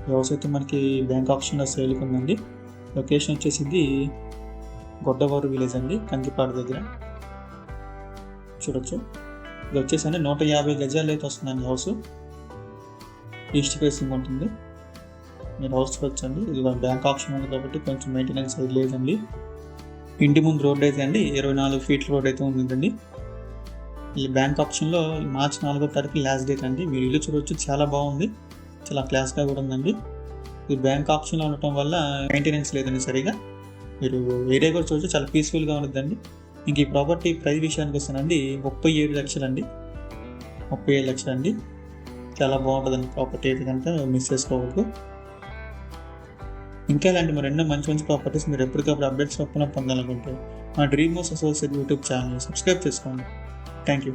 ఈ హౌస్ అయితే మనకి బ్యాంక్ ఆప్షన్లో సేల్కి ఉందండి. లొకేషన్ వచ్చేసింది గొడ్డవారు విలేజ్ అండి, కంకిపాడు దగ్గర. చూడొచ్చు, ఇది వచ్చేసండి 150 గజాలు అయితే వస్తుందండి హౌస్. ఈస్ట్ ఫేసింగ్ ఉంటుంది. మీరు హౌస్ చూడొచ్చండి. ఇది బ్యాంక్ ఆప్షన్ ఉంది కాబట్టి కొంచెం మెయింటెనెన్స్ అది లేదండి. ఇంటి ముందు రోడ్ అయితే అండి 24 ఫీట్ల రోడ్ అయితే ఉందండి. ఈ బ్యాంక్ ఆప్షన్లో మార్చి 4వ తారీఖు లాస్ట్ డేట్ అండి. మీరు ఇల్లు చూడవచ్చు, చాలా బాగుంది, చాలా క్లాస్గా కూడా ఉందండి. ఇది బ్యాంక్ ఆప్షన్లో ఉండటం వల్ల మెయింటెనెన్స్ లేదండి సరిగా. మీరు ఏరియా కూడా చూడవచ్చు, చాలా పీస్ఫుల్గా ఉంటుందండి. ఇంక ఈ ప్రాపర్టీ ప్రైస్ విషయానికి వస్తానండి 37 లక్షలు అండి. 37 లక్షలు అండి. చాలా బాగుంటుందండి ప్రాపర్టీ అయితే కనుక మిస్ చేసుకోవద్దు. ఇంకా ఇలాంటి మరి ఎన్నో మంచి మంచి ప్రాపర్టీస్ మీరు ఎప్పటికప్పుడు అప్డేట్స్ పొందాలనుకుంటే మా dream house associate YouTube channel subscribe చేసుకోండి. Thank you.